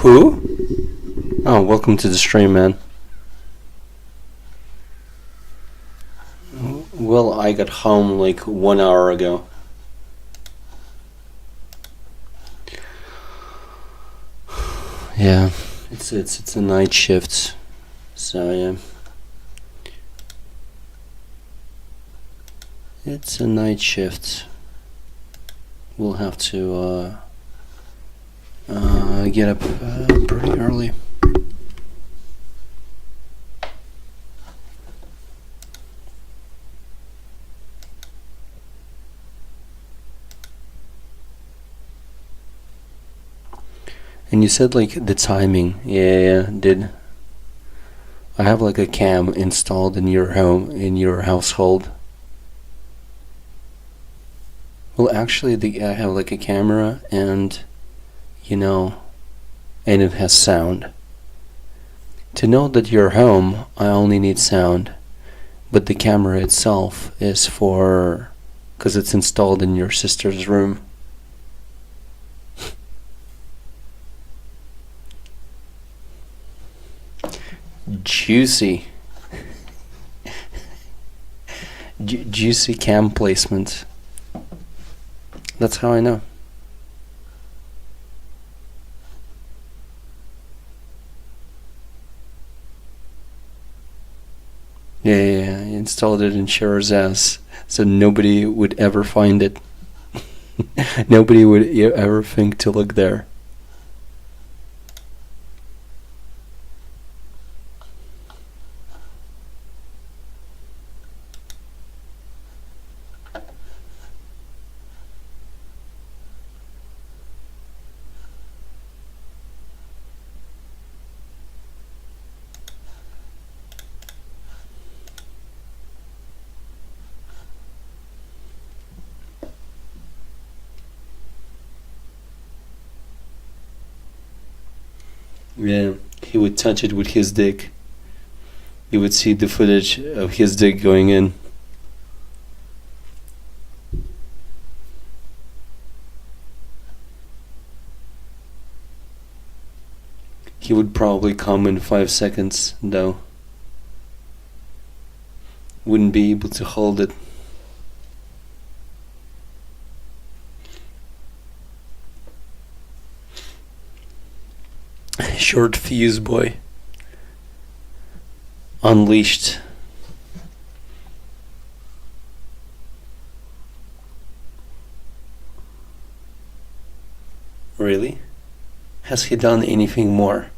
Who? Oh, welcome to the stream, man. Well, I got home like 1 hour ago. Yeah, it's a night shift, so yeah. It's a night shift. We'll have to get up pretty early. And you said like the timing. Yeah, did. I have like a cam installed in your home, in your household. Well, actually, I have like a camera and, and it has sound. To know that you're home, I only need sound. But the camera itself is for, because it's installed in your sister's room. Juicy. Juicy cam placement. That's how I know. Yeah, I installed it in Cher's ass, so nobody would ever find it. Nobody would ever think to look there. Yeah, he would touch it with his dick. You would see the footage of his dick going in. He would probably come in 5 seconds, though. Wouldn't be able to hold it. Short fuse boy. Unleashed. Really? Has he done anything more?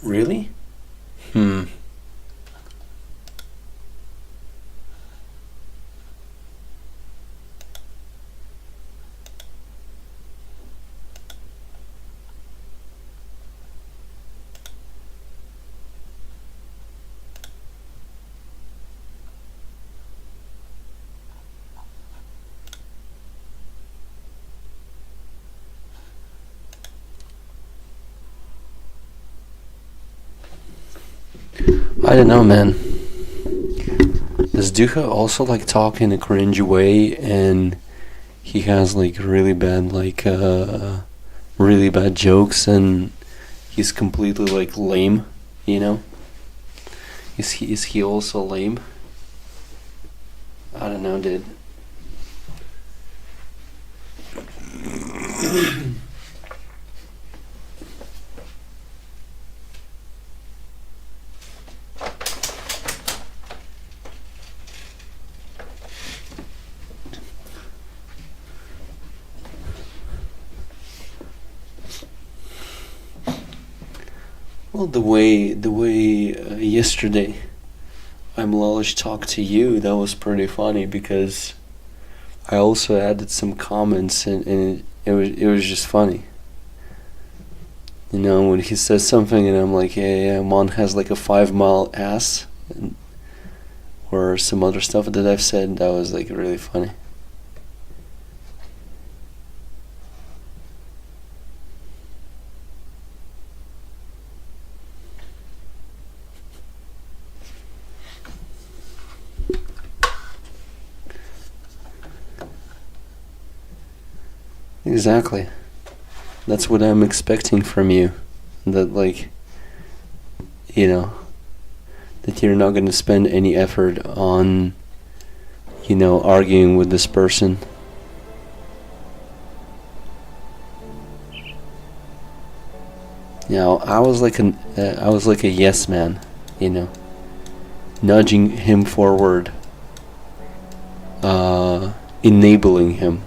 Really? Hmm. I don't know, man. Does Duha also like talk in a cringe way, and he has like really bad jokes, and he's completely like lame, you know? Is he also lame? I don't know, dude. Well, the way yesterday, I I'm Lolish talk to you, that was pretty funny because I also added some comments and it was just funny. You know, when he says something and I'm like, yeah, Mon has like a 5 mile ass, or some other stuff that I've said, that was like really funny. Exactly. That's what I'm expecting from you. That, like, you know, that you're not going to spend any effort on, arguing with this person. I was like a yes man, nudging him forward, enabling him.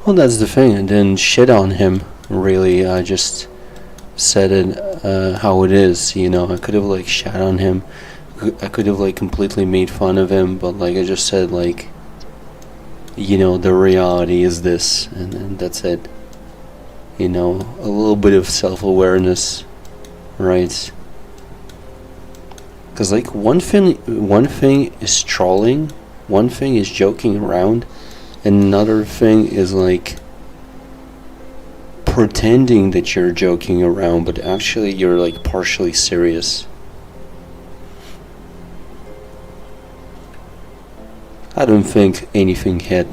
Well, that's the thing. I didn't shit on him, really. I just said it how it is, I could have, like, shat on him. I could have, like, completely made fun of him, but, like, I just said, like, the reality is this, and that's it. A little bit of self-awareness, right? Because, like, one thing is trolling, one thing is joking around, and another thing is, like, pretending that you're joking around, but actually you're, like, partially serious. I don't think anything hit.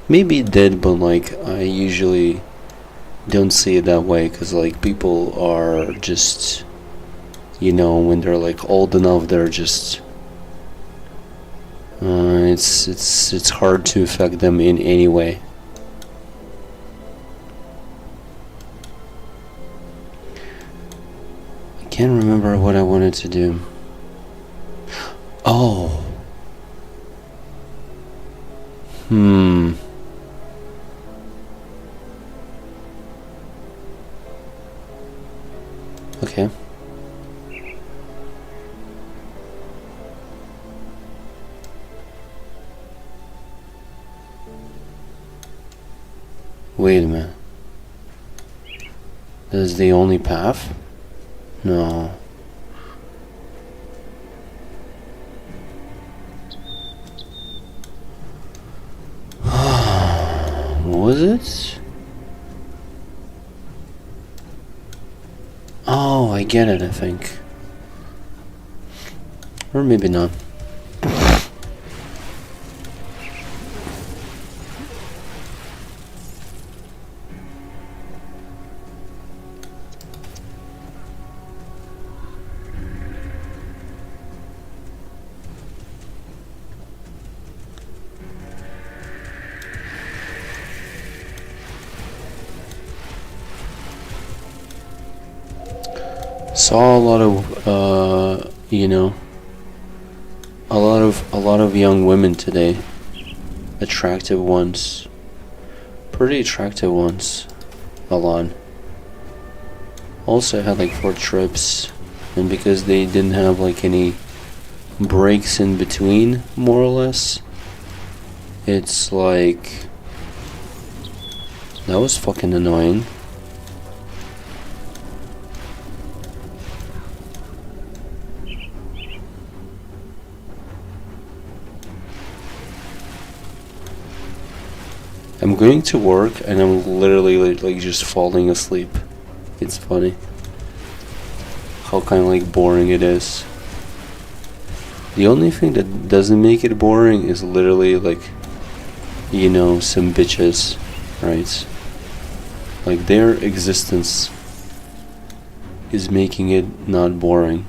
Maybe it did, but, like, I usually don't see it that way, because, like, people are just, when they're, like, old enough, they're just... it's hard to affect them in any way. I can't remember what I wanted to do. Oh. Okay. Wait a minute. This is the only path? No. Was it? Oh, I get it, I think. Or maybe not. Saw a lot of a lot of young women today. Attractive ones. Pretty attractive ones. A lot. Also had like 4 trips, and because they didn't have like any breaks in between, more or less, it's like, that was fucking annoying. I'm going to work and I'm literally like just falling asleep. It's funny how kind of like boring it is. The only thing that doesn't make it boring is literally like, some bitches, right? Like their existence is making it not boring.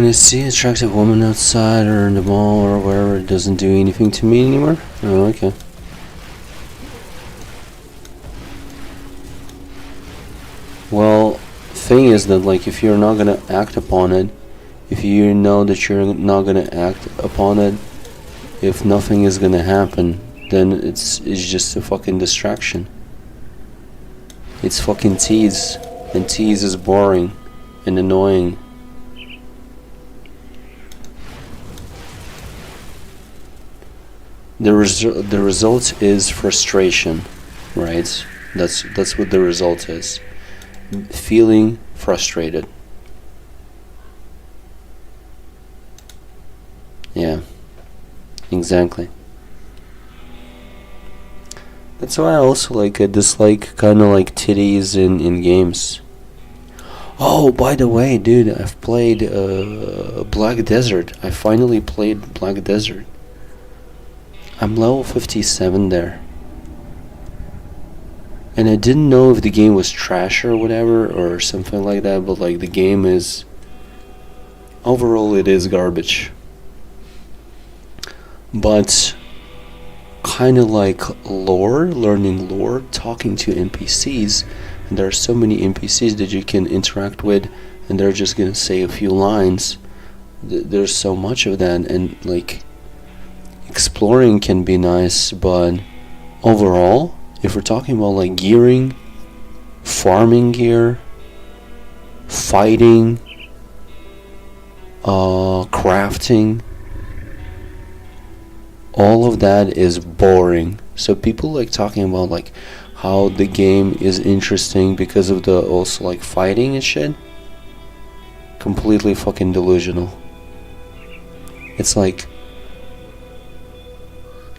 When I see an attractive woman outside or in the mall or wherever, it doesn't do anything to me anymore? Oh, okay. Well, thing is that, like, if you're not gonna act upon it, if you know that you're not gonna act upon it, if nothing is gonna happen, then it's just a fucking distraction. It's fucking tease, and tease is boring and annoying. The result is frustration, right? That's what the result is. Feeling frustrated. Yeah, exactly. That's why I also I dislike kind of like titties in games. Oh, by the way, dude, I've played Black Desert. I finally played Black Desert. I'm level 57 there. And I didn't know if the game was trash or whatever or something like that, but like the game is... Overall it is garbage. But kind of like learning lore, talking to NPCs, and there are so many NPCs that you can interact with, and they're just gonna say a few lines. There's so much of that, and like exploring can be nice, but overall, if we're talking about like gearing, farming gear, fighting, crafting, all of that is boring. So people like talking about like how the game is interesting because of the also like fighting and shit. Completely fucking delusional. It's like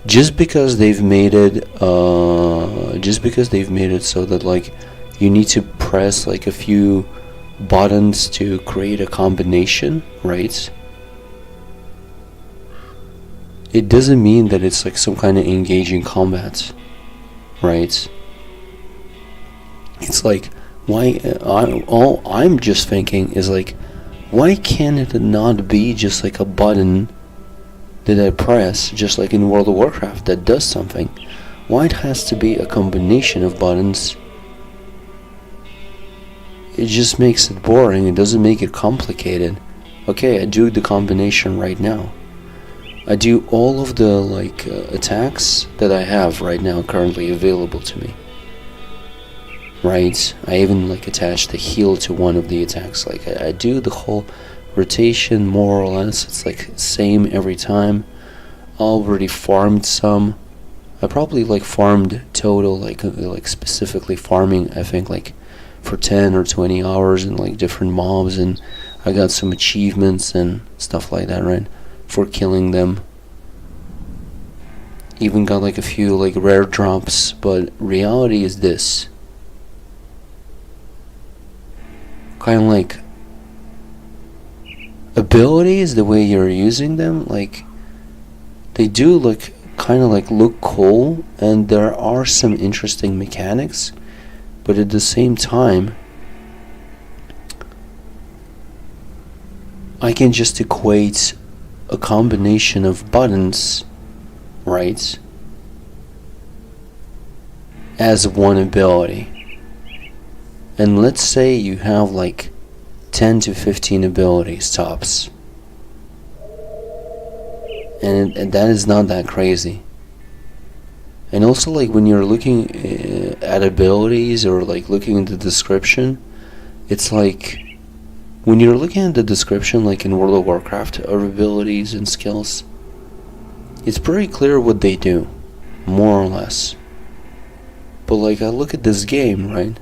just because they've made it so that like you need to press like a few buttons to create a combination, right? It doesn't mean that it's like some kind of engaging combat, right? It's like, why? All I'm just thinking is like, why can't it not be just like a button that I press, just like in World of Warcraft, that does something? Why it has to be a combination of buttons? It just makes it boring. It doesn't make it complicated. Okay, I do the combination right now. I do all of the like attacks that I have right now currently available to me. Right? I even like attach the heal to one of the attacks. Like I do the whole rotation more or less. It's like same every time. I already farmed some. I probably like farmed total like specifically farming, I think like for 10 or 20 hours and like different mobs, and I got some achievements and stuff like that, right? For killing them. Even got like a few like rare drops, but reality is this. Kind of like abilities, the way you're using them, like they do look kind of like look cool, and there are some interesting mechanics, but at the same time I can just equate a combination of buttons, right, as one ability. And let's say you have like 10 to 15 abilities tops, and that is not that crazy. And also like when you're looking at abilities or like looking at the description, it's like when you're looking at the description like in World of Warcraft of abilities and skills, it's pretty clear what they do, more or less. But like I look at this game, right,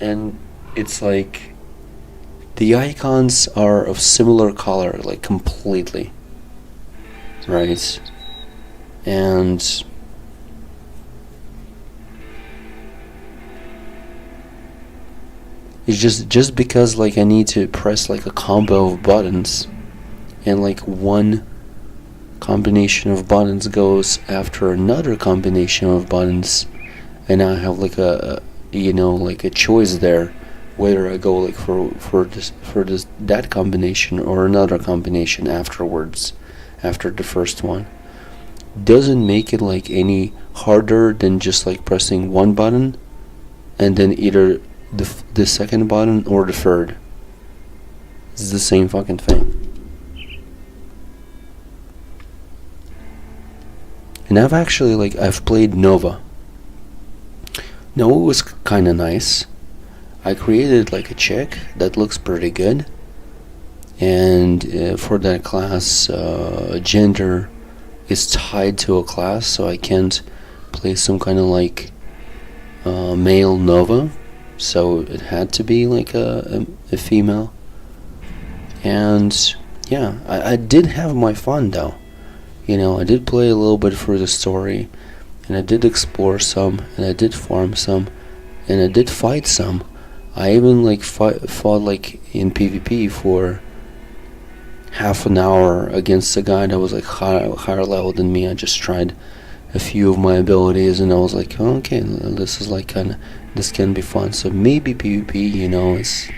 and it's like the icons are of similar color, like completely, right? And it's just because like I need to press like a combo of buttons, and like one combination of buttons goes after another combination of buttons, and I have like a like a choice there whether I go like for this that combination or another combination afterwards, after the first one, doesn't make it like any harder than just like pressing one button and then either the second button or the third. It's the same fucking thing. And I've played Nova. Nova was kind of nice. I created like a chick that looks pretty good, and for that class, gender is tied to a class, so I can't play some kind of like male Nova, so it had to be like a female. And yeah, I did have my fun though. I did play a little bit for the story, and I did explore some, and I did farm some, and I did fight some. I even like fought like in PvP for half an hour against a guy that was like higher level than me. I just tried a few of my abilities, and I was like, oh, okay, this is like this can be fun. So maybe PvP, is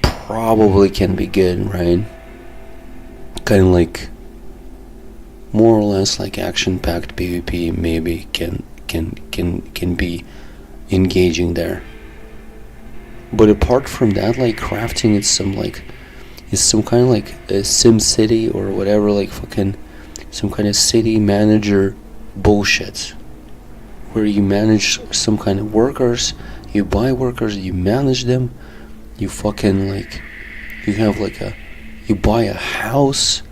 probably can be good, right? Kind of like more or less like action-packed PvP maybe can be engaging there. But apart from that, like crafting is some kind of like a Sim City or whatever, like fucking some kind of city manager bullshit, where you manage some kind of workers, you buy workers, you manage them, you fucking like, you have like you buy a house,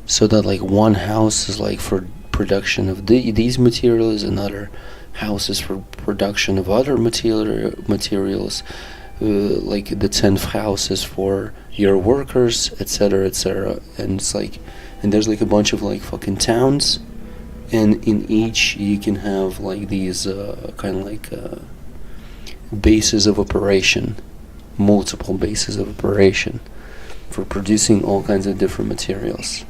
so that like one house is like for production of these materials, another house is for production of other materials, like the 10th house is for your workers, etc., etc. And it's like, and there's like a bunch of like fucking towns, and in each you can have like these kind of like bases of operation, multiple bases of operation for producing all kinds of different materials.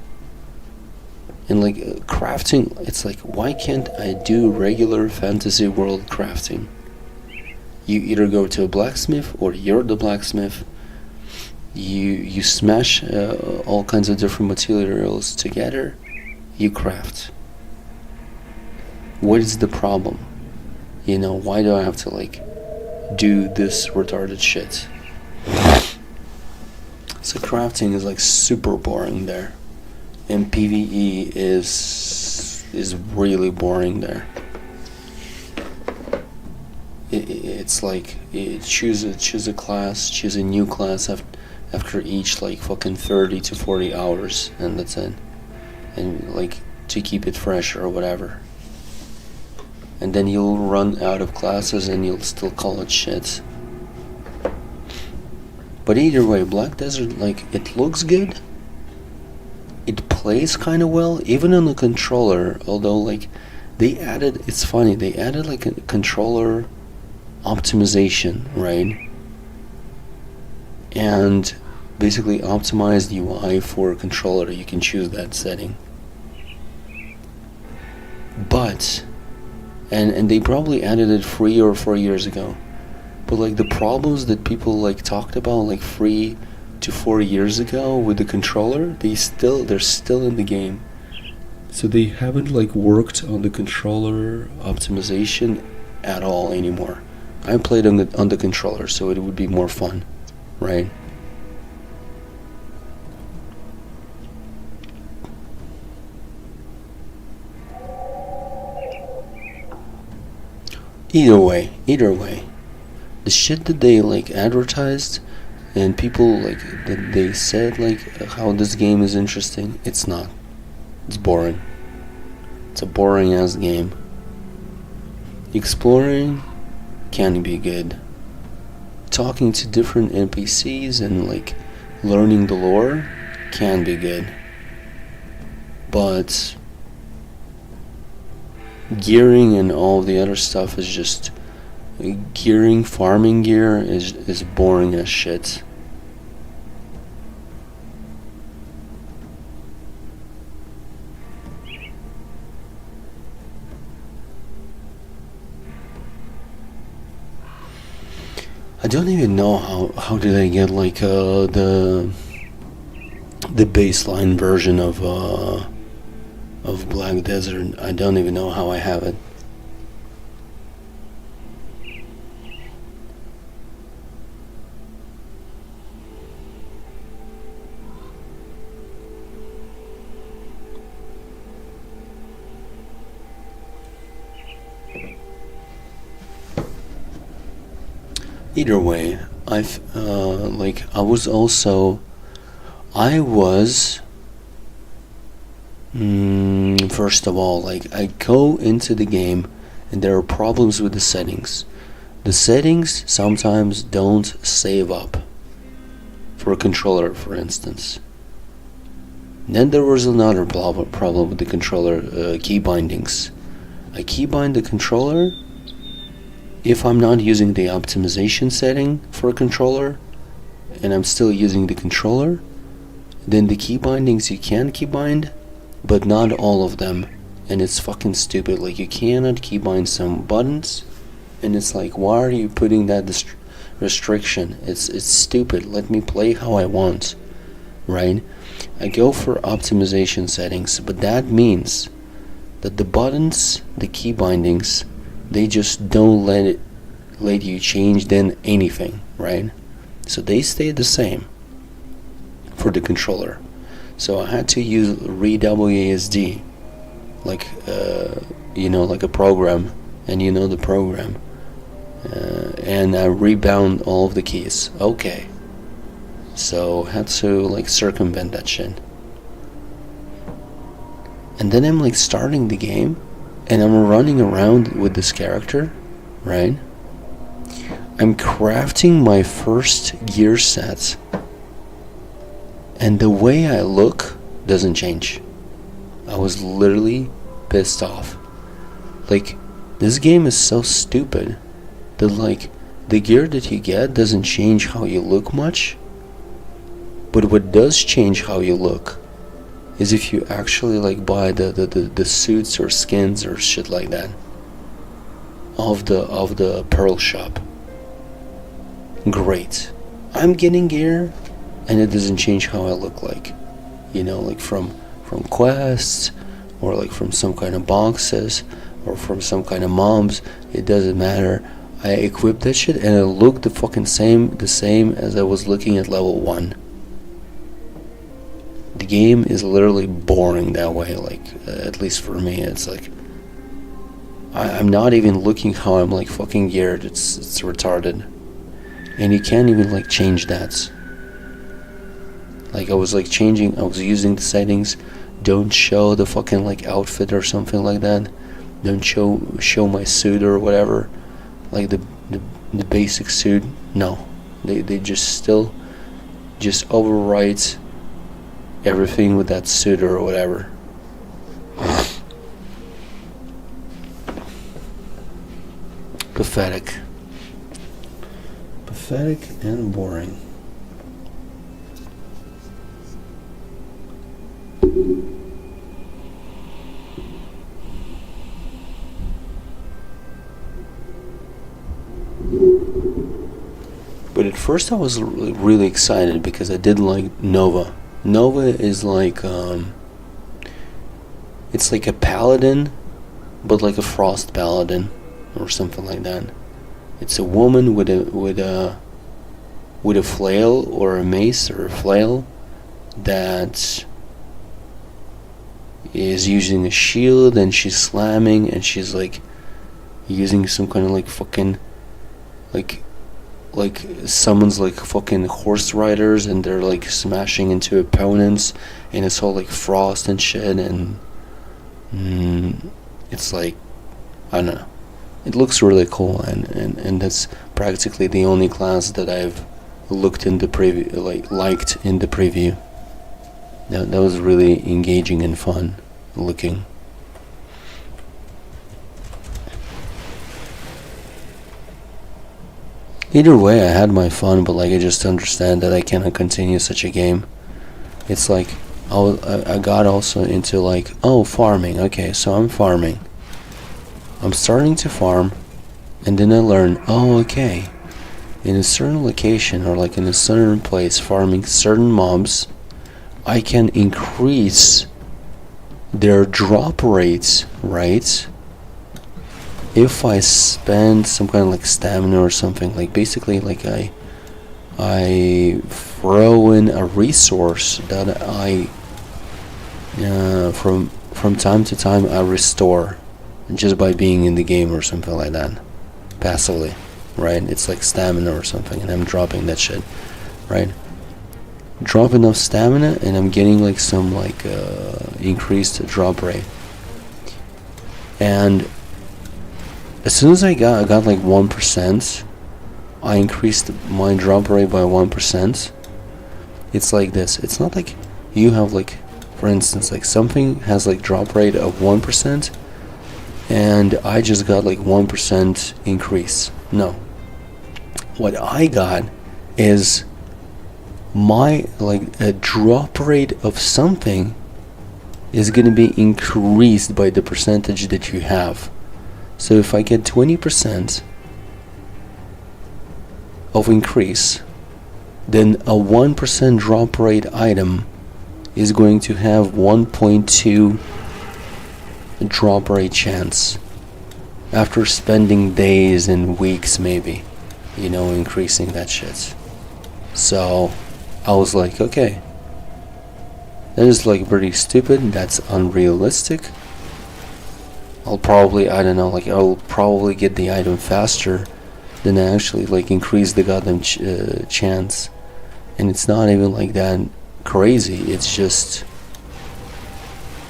And like crafting, it's like, why can't I do regular fantasy world crafting? You either go to a blacksmith or you're the blacksmith. You smash all kinds of different materials together. You craft. What is the problem? Why do I have to like do this retarded shit? So crafting is like super boring there. And PvE is really boring there. It's like choose a class, choose a new class after each like fucking 30 to 40 hours, and that's it. And like to keep it fresh or whatever. And then you'll run out of classes and you'll still call it shit. But either way, Black Desert, like, it looks good. It plays kind of well, even on the controller, although like it's funny, they added like a controller optimization, right? And basically optimized UI for a controller. You can choose that setting. But and they probably added it 3 or 4 years ago. But like the problems that people like talked about like 3 to 4 years ago with the controller, they're still in the game. So they haven't like worked on the controller optimization at all anymore. I played on the controller, so it would be more fun, right? Either way, the shit that they like advertised and people like that they said like how this game is interesting, it's not. It's boring. It's a boring ass game. Exploring can be good. Talking to different NPCs and like learning the lore can be good. But gearing and all the other stuff is just farming gear is boring as shit. I don't even know how did I get like the baseline version of Black Desert. I don't even know how I have it. Either way, I was also, I was, first of all, like, I go into the game and there are problems with the settings. The settings sometimes don't save up for a controller, for instance. Then there was another problem with the controller key bindings. I keybind the controller. If I'm not using the optimization setting for a controller and I'm still using the controller, then the key bindings you can keybind, but not all of them. And it's fucking stupid. Like, you cannot keybind some buttons, and it's like, why are you putting that restriction? It's stupid. Let me play how I want, right? I go for optimization settings, but that means that the buttons, the key bindings, they just don't let you change then anything, right? So they stay the same for the controller. So I had to use ReWASD, like like a program, and the program, and I rebound all of the keys. Okay, so had to like circumvent that shit. And then I'm like starting the game, and I'm running around with this character, right? I'm crafting my first gear set, and the way I look doesn't change. I was literally pissed off. Like, this game is so stupid that like the gear that you get doesn't change how you look much, but what does change how you look is if you actually like buy the suits or skins or shit like that of the pearl shop. Great. I'm getting gear and it doesn't change how I look like. Like from quests, or like from some kind of boxes, or from some kind of mobs. It doesn't matter. I equip that shit and I look the same as I was looking at level 1. The game is literally boring that way, like, at least for me. It's like, I'm not even looking how I'm like fucking geared. It's retarded. And you can't even like change that. Like, I was using the settings, don't show the fucking like outfit or something like that. Don't show my suit or whatever. Like the basic suit. No. They just still just overwrite everything with that suit or whatever. Pathetic and boring. But at first I was really excited because I did like Nova. Nova is like it's like a paladin, but like a frost paladin or something like that. It's a woman with a flail or a mace or a flail that is using a shield, and she's slamming, and she's like using some kind of like fucking like summons like fucking horse riders, and they're like smashing into opponents, and it's all like frost and shit, and it's like, I don't know, it looks really cool, and that's practically the only class that I've looked in the preview, liked in the preview. That was really engaging and fun looking. Either way, I had my fun, but like, I just understand that I cannot continue such a game. It's like I got also into like, farming. Okay, so I'm farming. I'm starting to farm, and then I learn, okay, in a certain location or like in a certain place farming certain mobs, I can increase their drop rates, right? If I spend some kind of like stamina or something, like basically like I throw in a resource that I from time to time I restore just by being in the game or something like that, passively, right? It's like stamina or something, and I'm dropping that shit, right? Drop enough stamina, and I'm getting like some like increased drop rate. And as soon as I got like 1%, I increased my drop rate by 1%. It's like this. It's not like you have like, for instance, like something has like drop rate of 1%, and I just got like 1% increase. No. What I got is my like a drop rate of something is going to be increased by the percentage that you have. So if I get 20% of increase, then a 1% drop rate item is going to have 1.2 drop rate chance after spending days and weeks, maybe, increasing that shit. So I was like, okay, that is like pretty stupid, that's unrealistic. I'll probably get the item faster than I actually like increase the goddamn chance. And it's not even like that crazy, it's just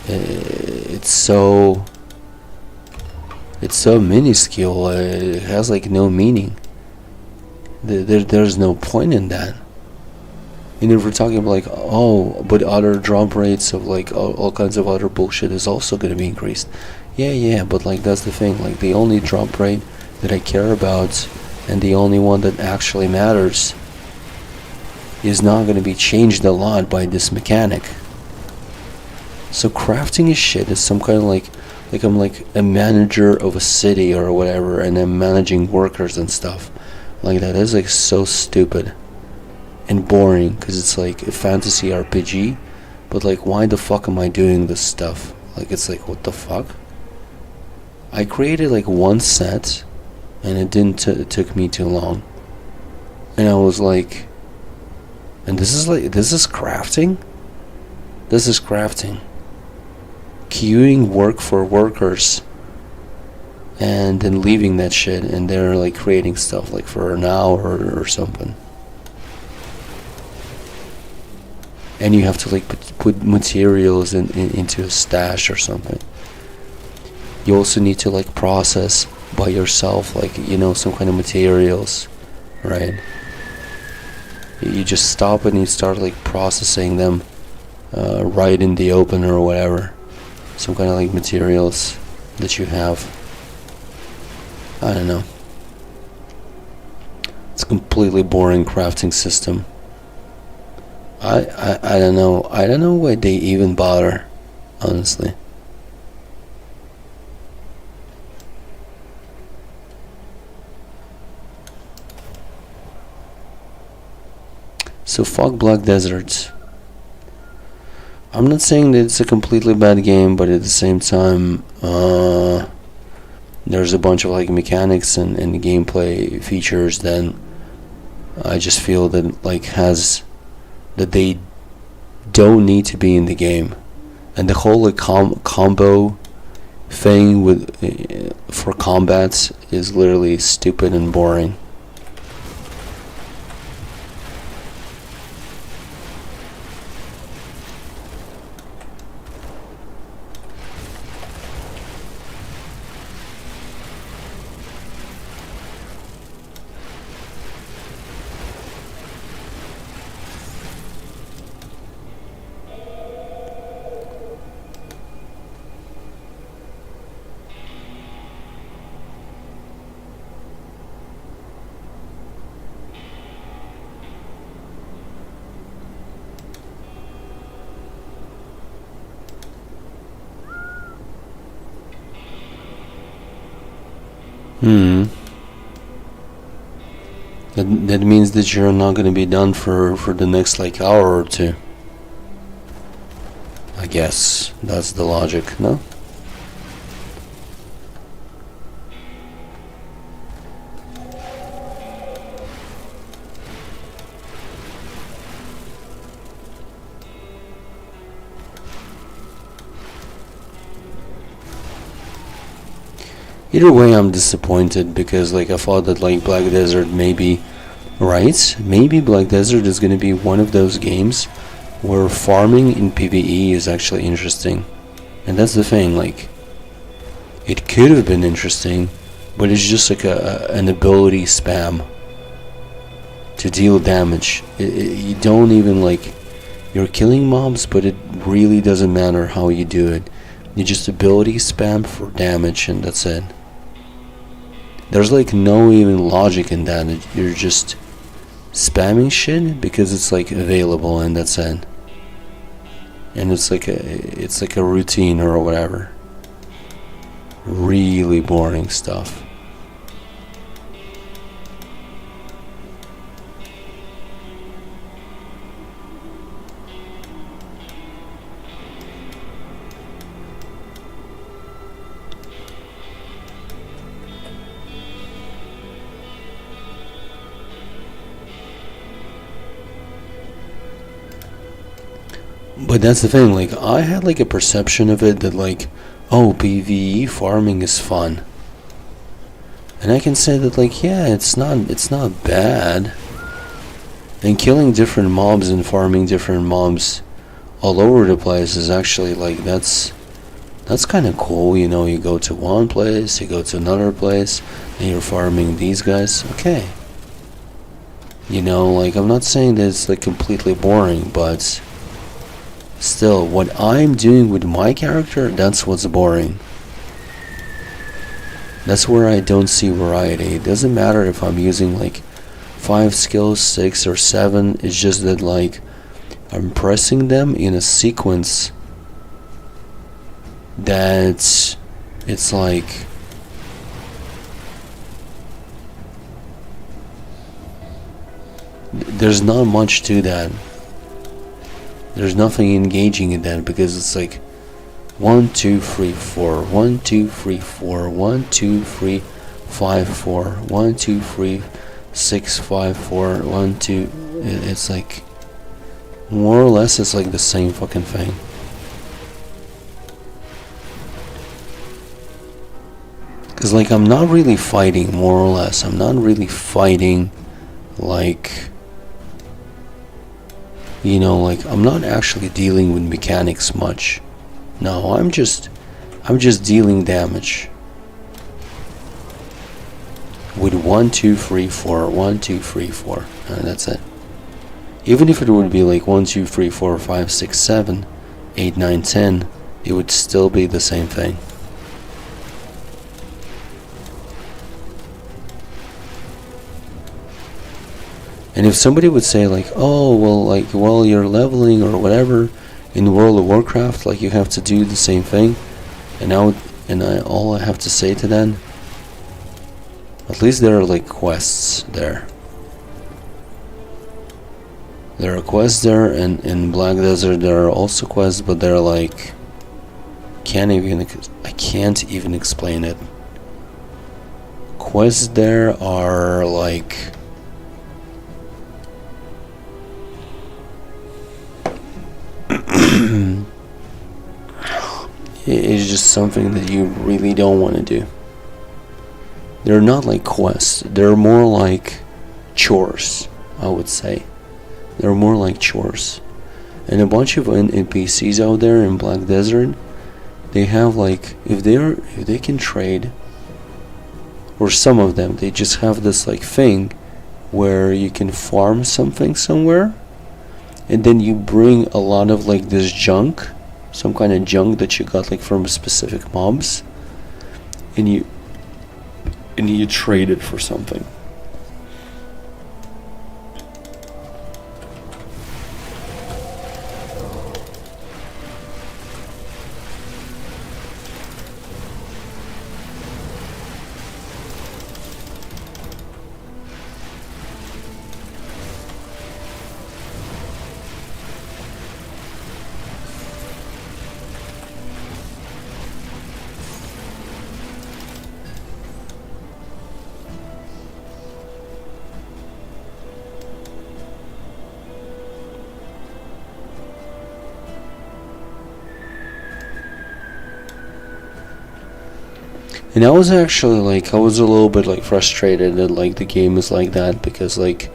it's so minuscule, it has like no meaning. There's no point in that. And if we're talking about like, but other drop rates of like all kinds of other bullshit is also going to be increased. Yeah, but like that's the thing, like the only drop rate that I care about and the only one that actually matters is not going to be changed a lot by this mechanic. So crafting is shit. It's some kind of like I'm like a manager of a city or whatever, and I'm managing workers and stuff like that. Is like so stupid and boring, because it's like a fantasy RPG, but like why the fuck am I doing this stuff? Like it's like, what the fuck? I created like one set and it didn't took me too long, and I was like, and this is crafting? This is crafting. Queuing work for workers and then leaving that shit, and they're like creating stuff like for an hour or something. And you have to like put materials into a stash or something. You also need to like process by yourself, like some kind of materials, right? You just stop and you start like processing them right in the open or whatever, some kind of like materials that you have. I don't know, it's a completely boring crafting system. I don't know why they even bother, honestly. So fuck Black Desert. I'm not saying that it's a completely bad game, but at the same time, there's a bunch of like mechanics and gameplay features that I just feel that like that they don't need to be in the game, and the whole like combo thing for combats is literally stupid and boring. that means that you're not gonna be done for the next like hour or two. I guess that's the logic, no? Either way, I'm disappointed because like I thought that like Black Desert maybe maybe Black Desert is gonna be one of those games where farming in PvE is actually interesting. And that's the thing, like it could have been interesting, but it's just like an ability spam to deal damage. You don't even like, you're killing mobs, but it really doesn't matter how you do it. You just ability spam for damage and that's it. There's like no even logic in that. You're just spamming shit because it's like available and that's it. And it's like a routine or whatever. Really boring stuff. But that's the thing, like I had like a perception of it that like, oh, PvE farming is fun. And I can say that like, yeah, it's not bad. And killing different mobs and farming different mobs all over the place is actually like, that's kind of cool, you know. You go to one place, you go to another place, and you're farming these guys. Okay. You know, like I'm not saying that it's like completely boring, but still, what I'm doing with my character, that's what's boring. That's where I don't see variety. It doesn't matter if I'm using like 5 skills, 6 or 7. It's just that like I'm pressing them in a sequence that it's like there's not much to that. There's nothing engaging in that because it's like 1, 2, 3, 4, 1, 2, 3, 4, 1, 2, 3, 5, 4, 1, 2, 3, 6, 5, 4, 1, 2. It's like more or less it's like the same fucking thing. Cause like I'm not really fighting, more or less. I'm not really fighting like, you know, like I'm not actually dealing with mechanics much. No, I'm just dealing damage with 1, 2, 3, 4, 1, 2, 3, 4, and that's it. Even if it would be like 1, 2, 3, 4, 5, 6, 7, 8, 9, 10, it would still be the same thing. And if somebody would say like, oh, well, like while you're leveling or whatever in World of Warcraft, like you have to do the same thing, and all I have to say to them, at least there are like quests there. There are quests there, and in Black Desert there are also quests, but they're like, I can't even explain it. Quests there are like, it's just something that you really don't want to do. They're not like quests, they're more like chores, I would say. They're more like chores. And a bunch of NPCs out there in Black Desert, they have like, if they can trade, or some of them, they just have this like thing where you can farm something somewhere, and then you bring a lot of like this junk, some kind of junk that you got like from specific mobs, and you trade it for something. And I was actually like, I was a little bit like frustrated that like the game is like that, because like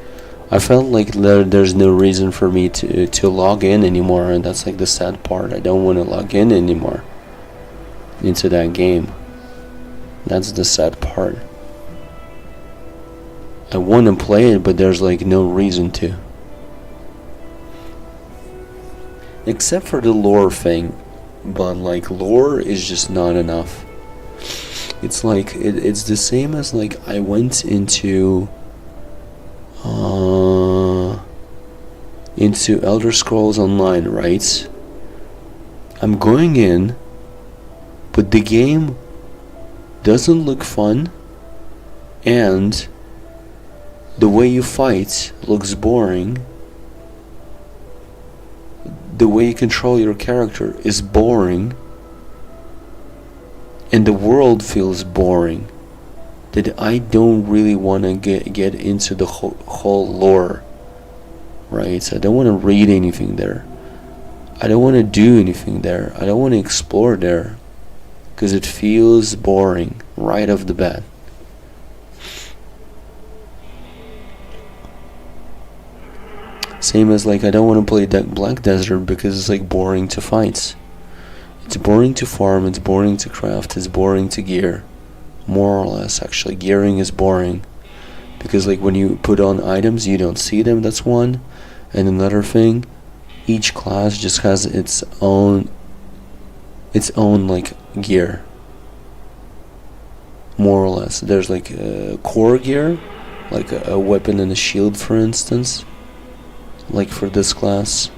I felt like there's no reason for me to log in anymore, and that's like the sad part. I don't want to log in anymore into that game. That's the sad part. I want to play it, but there's like no reason to. Except for the lore thing. But like lore is just not enough. It's like it's the same as like I went into Elder Scrolls Online, right? I'm going in, but the game doesn't look fun, and the way you fight looks boring. The way you control your character is boring, and the world feels boring, that I don't really want to get into the whole lore, right? So I don't want to read anything there. I don't want to do anything there. I don't want to explore there, because it feels boring right off the bat. Same as like I don't want to play Black Desert because it's like boring to fight. It's boring to farm, it's boring to craft, it's boring to gear. More or less, actually. Gearing is boring. Because like when you put on items, you don't see them, that's one. And another thing, each class just has its own like gear. More or less. There's like core gear, like a weapon and a shield, for instance, like for this class.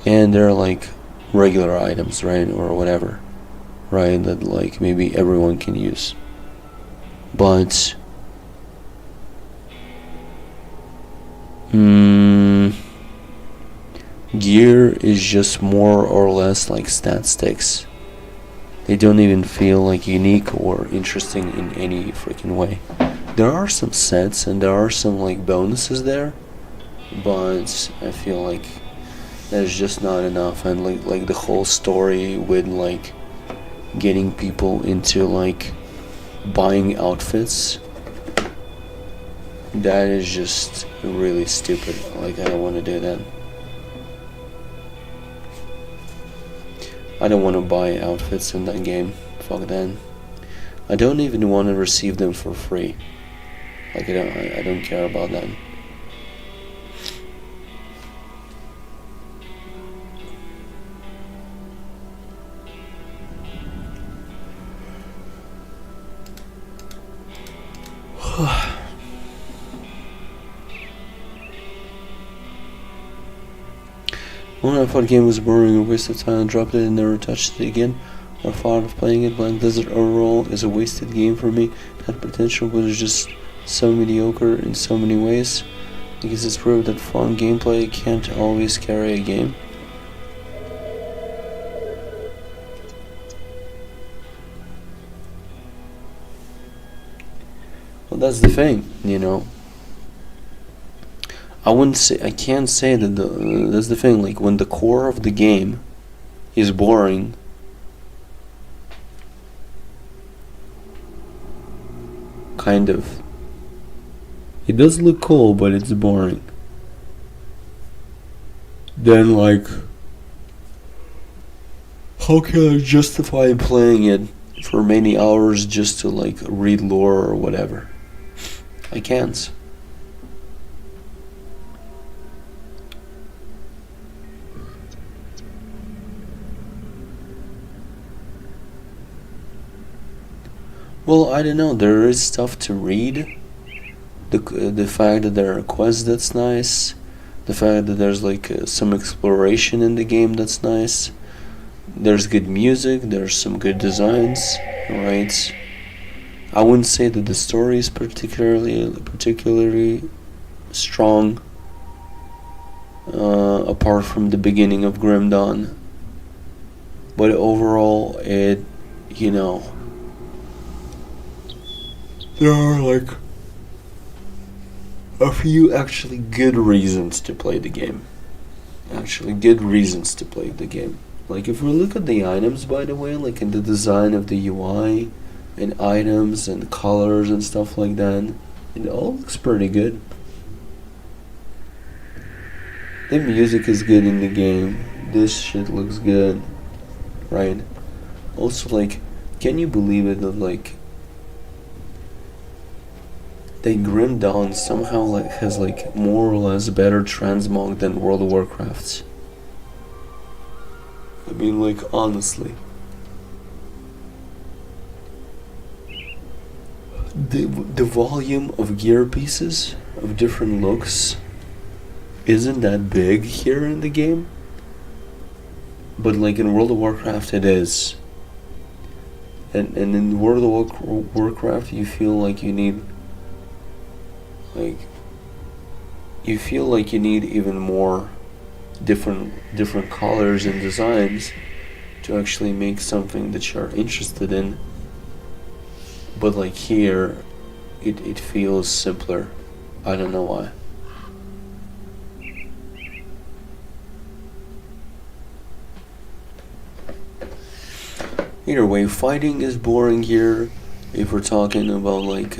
And there are like regular items, right, or whatever, right, that like maybe everyone can use. But gear is just more or less like stat sticks. They don't even feel like unique or interesting in any freaking way. There are some sets and there are some like bonuses there, but I feel like there's just not enough. And like the whole story with like getting people into like buying outfits, that is just really stupid. Like I don't want to do that. I don't want to buy outfits in that game. Fuck that. I don't even want to receive them for free. Like I don't care about that. When I thought the game was boring, a waste of time, dropped it and never touched it again, or thought of playing it. Black Desert overall is a wasted game for me. Had potential, but it's just so mediocre in so many ways. I guess it's proved that fun gameplay can't always carry a game. Well, that's the thing, you know. I can't say that that's the thing, like when the core of the game is boring, kind of. It does look cool, but it's boring. Then like, how can I justify playing it for many hours just to like read lore or whatever? I can't. Well, I don't know. There is stuff to read. The fact that there are quests, that's nice. The fact that there's like some exploration in the game, that's nice. There's good music. There's some good designs, right? I wouldn't say that the story is particularly strong. Apart from the beginning of Grim Dawn, but overall, you know. There are like a few actually good reasons to play the game. Like if we look at the items, by the way, like in the design of the UI, and items and colors and stuff like that. It all looks pretty good. The music is good in the game. This shit looks good, right? Also, like, can you believe it that like that Grim Dawn somehow like has like more or less better transmog than World of Warcraft's? I mean, like, honestly. The volume of gear pieces of different looks isn't that big here in the game, but like in World of Warcraft it is. And in World of Warcraft you feel like you need even more different colors and designs to actually make something that you're interested in. But like here, it feels simpler. I don't know why. Either way, fighting is boring here. If we're talking about like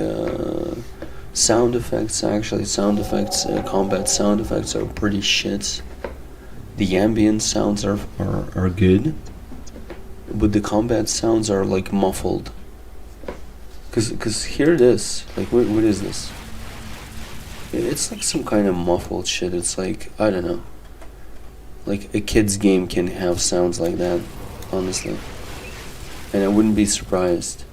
sound effects, actually combat sound effects are pretty shit. The ambient sounds are good, but the combat sounds are like muffled. Cause here it is. Like, what is this? It's like some kind of muffled shit. It's like, I don't know. Like a kid's game can have sounds like that, honestly. And I wouldn't be surprised.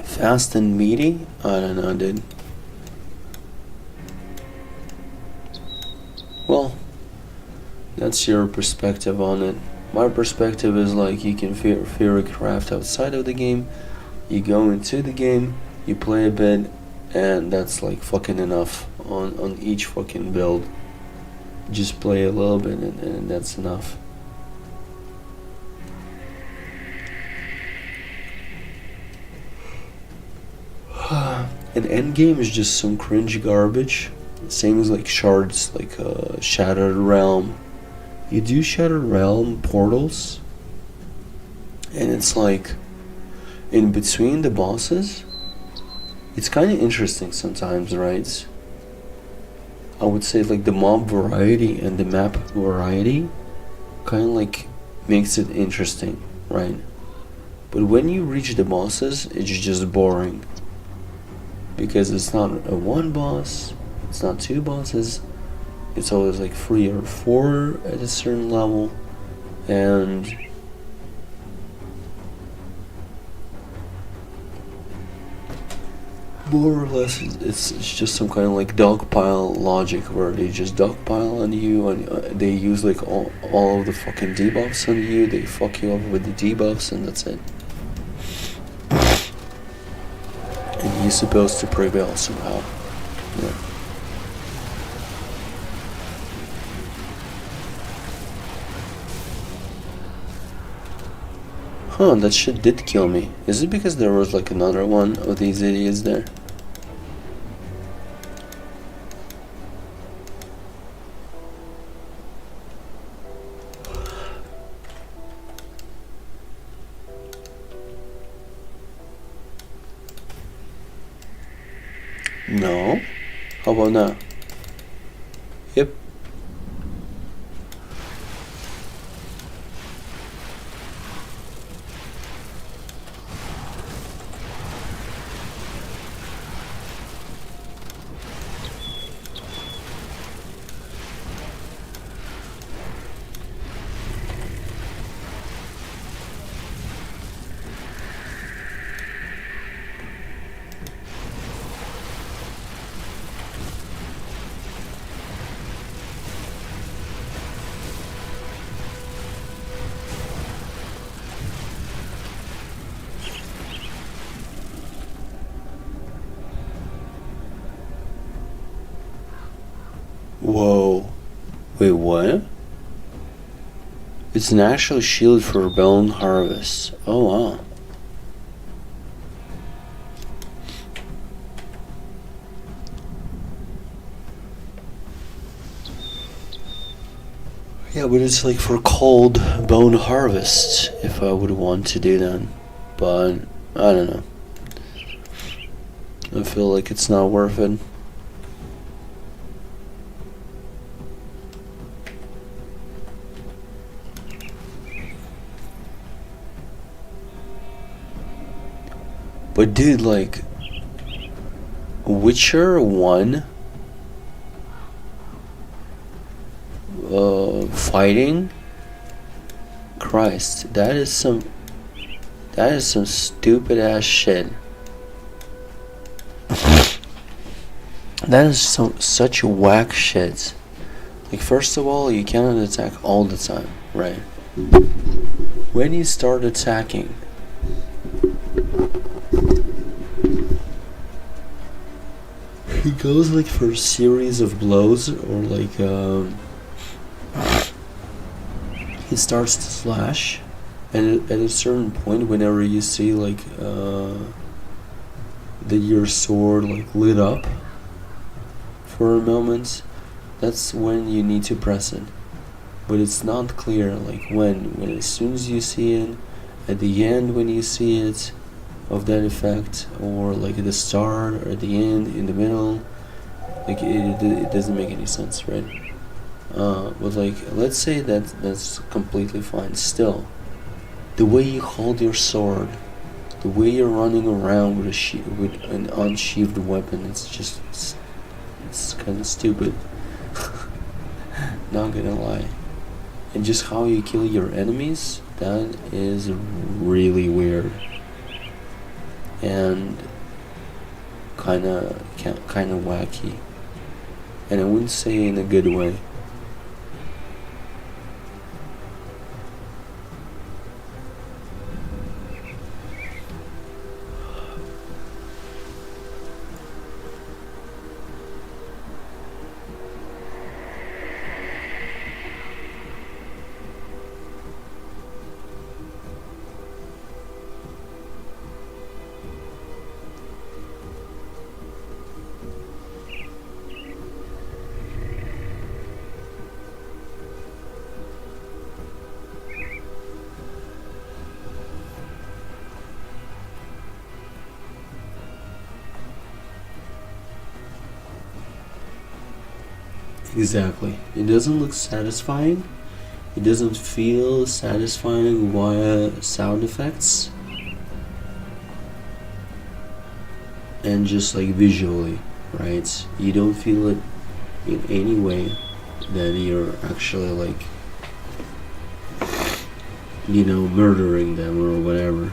Fast and meaty? I don't know, dude. Well, that's your perspective on it. My perspective is like you can fear a craft outside of the game. You go into the game, you play a bit, and that's like fucking enough on each fucking build. Just play a little bit and that's enough. An endgame is just some cringe garbage. Same as like shards, like Shattered Realm. You do Shattered Realm portals, and it's like in between the bosses. It's kind of interesting sometimes, right? I would say like the mob variety and the map variety kind of like makes it interesting, right? But when you reach the bosses, it's just boring. Because it's not a one boss, it's not two bosses, it's always like 3 or 4 at a certain level, and more or less it's just some kind of like dogpile logic where they just dogpile on you and they use like all of the fucking debuffs on you, they fuck you up with the debuffs and that's it. And he's supposed to prevail somehow. Yeah. Huh, that shit did kill me. Is it because there was like another one of these idiots there? No. How about now? Yep. Whoa. Wait, what? It's an actual shield for bone harvest. Oh wow. Yeah, but it's like for cold bone harvest if I would want to do that. But I don't know. I feel like it's not worth it. But dude, like Witcher 1 fighting, Christ, that is some stupid ass shit. That is such whack shit. Like, first of all, you cannot attack all the time, right? When you start attacking, he goes like for a series of blows, or like he starts to slash, and at a certain point, whenever you see like that your sword like lit up for a moment, that's when you need to press it. But it's not clear like when as soon as you see it, at the end when you see it of that effect, or like at the start or at the end, in the middle, like it doesn't make any sense, right? But like, let's say that's completely fine. Still, the way you hold your sword, the way you're running around with an unsheathed weapon, it's kind of stupid. Not gonna lie. And just how you kill your enemies, that is really weird. And kind of wacky. And I wouldn't say in a good way. Exactly. It doesn't look satisfying. It doesn't feel satisfying via sound effects. And just like visually, right? You don't feel it in any way that you're actually like, murdering them or whatever,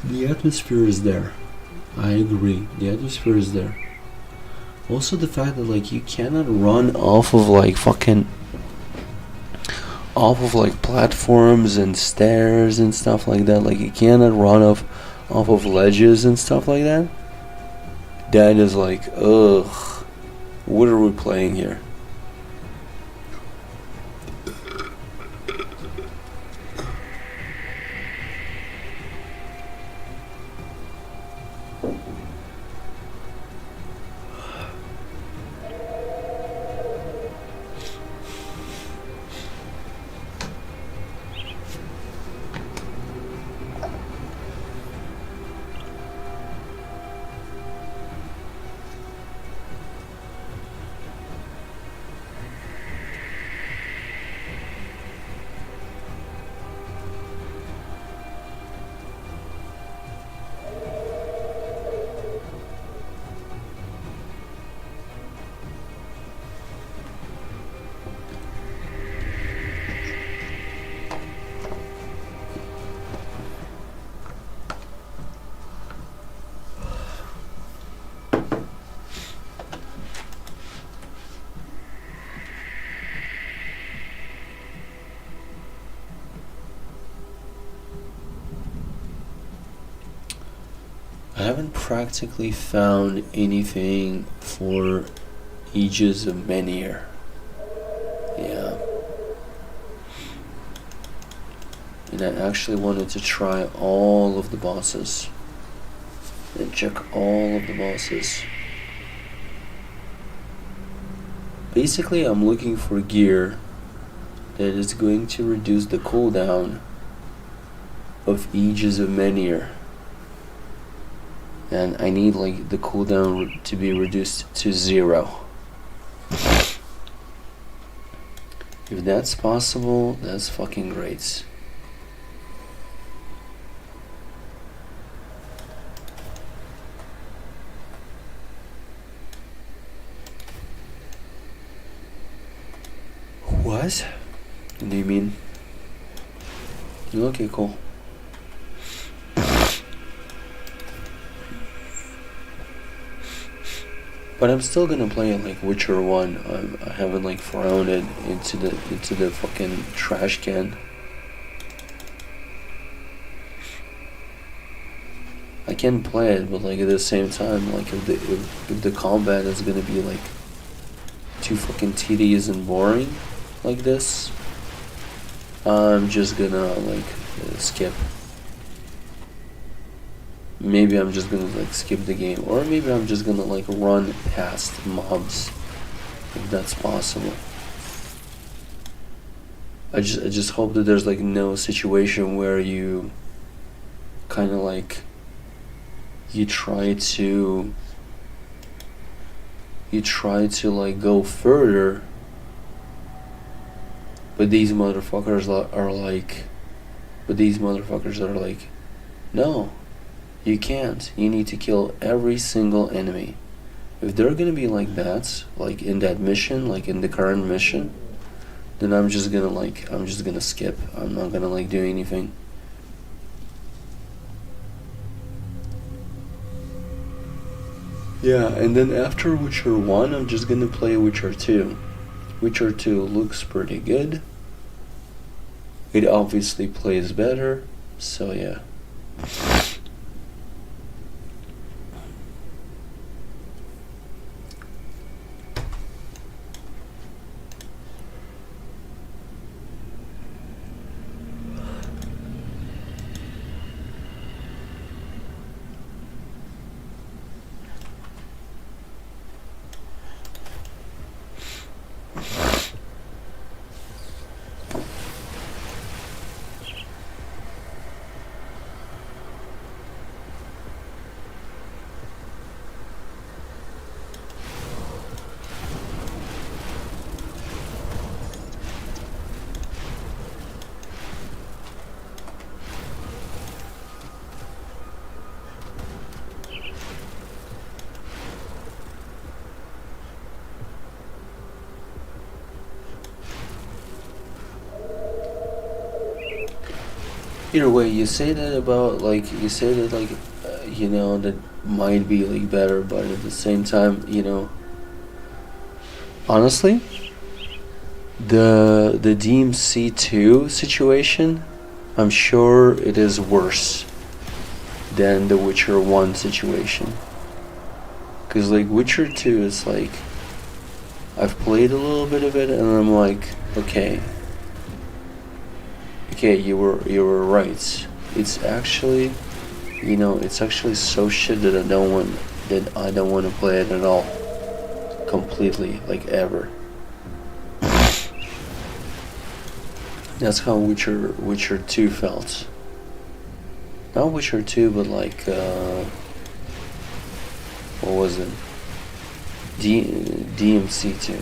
The atmosphere is there. I agree. The atmosphere is there. Also the fact that like you cannot run off of like platforms and stairs and stuff like that. Like you cannot run off of ledges and stuff like that. That is like, ugh. What are we playing here? I haven't practically found anything for Aegis of Menhir. Yeah. And I actually wanted to try all of the bosses and check all of the bosses. Basically, I'm looking for gear that is going to reduce the cooldown of Aegis of Menhir. And I need like the cooldown to be reduced to 0. If that's possible, that's fucking great. What? What do you mean? Okay, cool. But I'm still gonna play it like Witcher 1. I haven't like thrown it into the fucking trash can. I can play it, but like at the same time, like if the combat is gonna be like too fucking tedious and boring like this, I'm just gonna like skip. Maybe I'm just gonna like skip the game, or maybe I'm just gonna like run past mobs, if that's possible. I just hope that there's like no situation where you kind of like you try to like go further, but these motherfuckers are like, no, you can't. You need to kill every single enemy. If they're gonna be like that, like in that mission, like in the current mission, then I'm just gonna skip. I'm not gonna like do anything. Yeah, and then after Witcher 1, I'm just gonna play Witcher 2. Witcher 2 looks pretty good. It obviously plays better, so yeah. Either way, you say that that might be like better, but at the same time, honestly, the DMC2 situation, I'm sure it is worse than the Witcher 1 situation. Cause like Witcher 2 is like, I've played a little bit of it and I'm like, okay, you were right. It's actually, it's actually so shit that I don't want to play it at all, completely, like ever. That's how Witcher 2 felt. Not Witcher 2, but like what was it? DMC 2.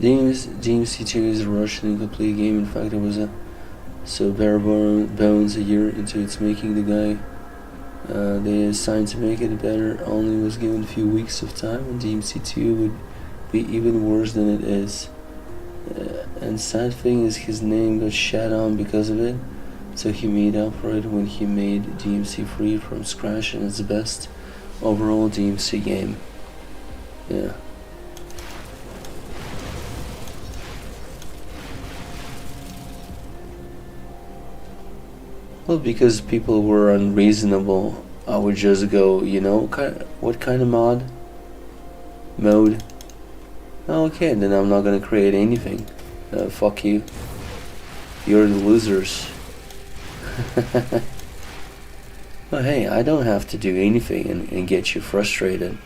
DMC2 is a Russian incomplete game. In fact, it was so bare bones a year into its making. The guy they assigned to make it better only was given a few weeks of time, and DMC2 would be even worse than it is. And sad thing is his name got shat on because of it. So he made up for it when he made DMC3 from scratch, and it's the best overall DMC game. Yeah. Well, because people were unreasonable, I would just go, you know, what kind of mode? Okay, then I'm not gonna create anything. Fuck you. You're the losers. But hey, I don't have to do anything and get you frustrated.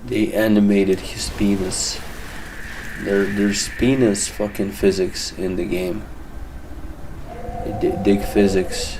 They animated his penis. There's penis fucking physics in the game. Dick physics.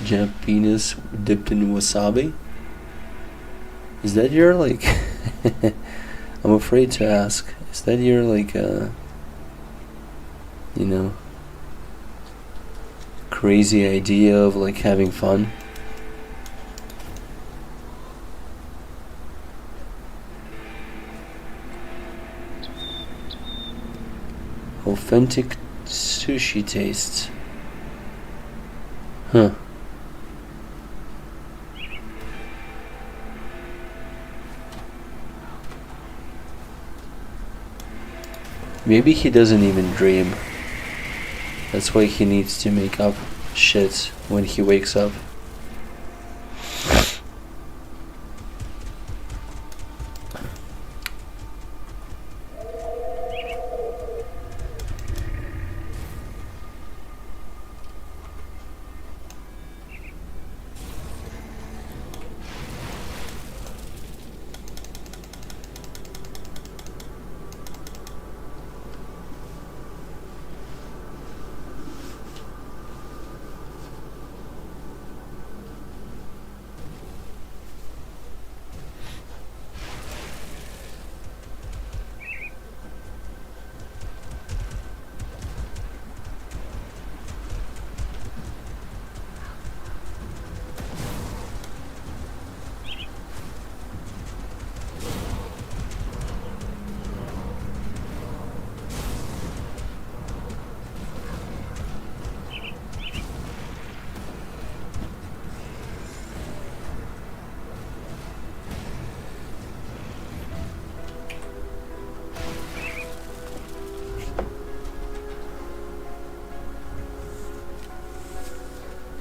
Jap penis dipped in wasabi? Is that your like I'm afraid to ask. Is that your like you know, crazy idea of like having fun? Authentic sushi tastes. Huh. Maybe he doesn't even dream. That's why he needs to make up shit when he wakes up.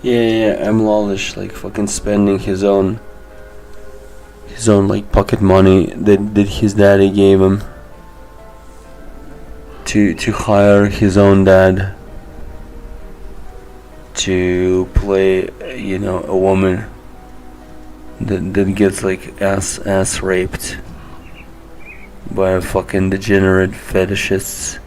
Yeah, M. Lawlish, like fucking spending his own like pocket money that his daddy gave him to hire his own dad to play, you know, a woman that gets like ass raped by a fucking degenerate fetishist.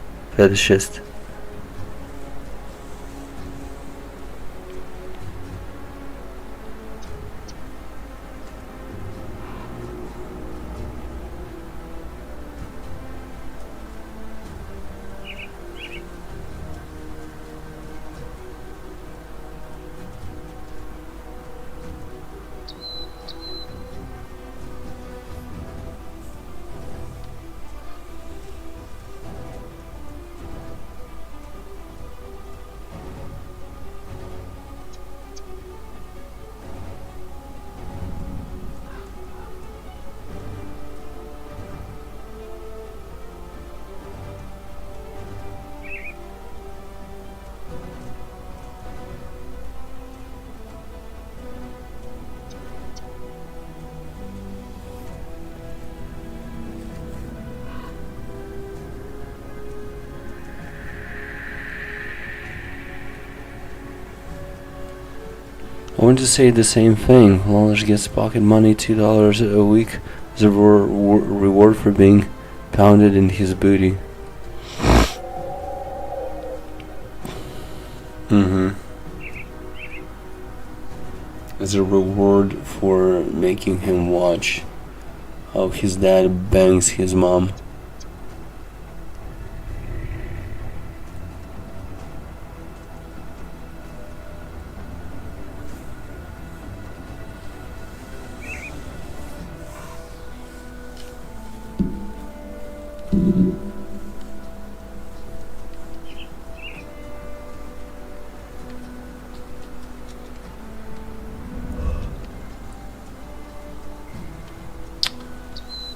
want to say the same thing. Lawless gets pocket money, $2 a week as a reward for being pounded in his booty. As a reward for making him watch how his dad bangs his mom.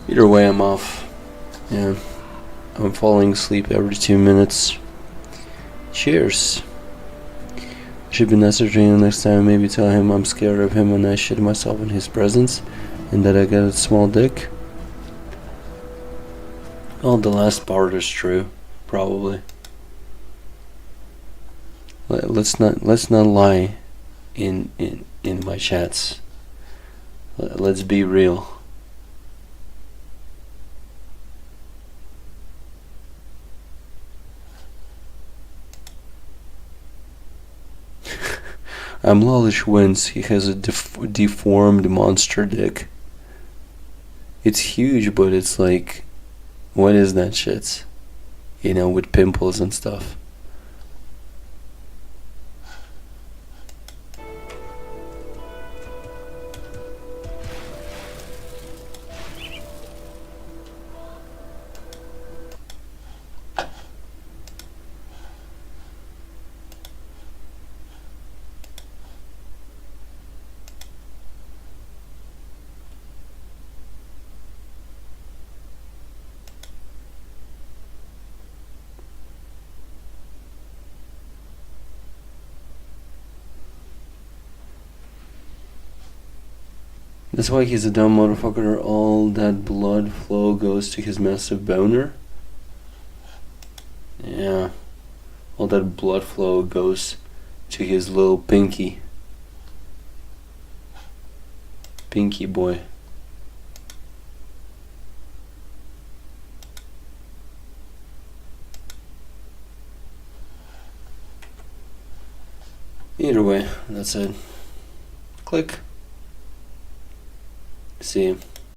Either way, I'm off. Yeah, I'm falling asleep every 2 minutes. Cheers. Should be necessary next time. Maybe tell him I'm scared of him and I shit myself in his presence, and that I got a small dick. Well, the last part is true, probably. Let's not lie in my chats. Let's be real. Lawless wins. He has a deformed monster dick. It's huge, but it's like, what is that shit? You know, with pimples and stuff. That's why he's a dumb motherfucker. All that blood flow goes to his massive boner. Yeah. All that blood flow goes to his little pinky. Pinky boy. Either way, that's it. Click. See you.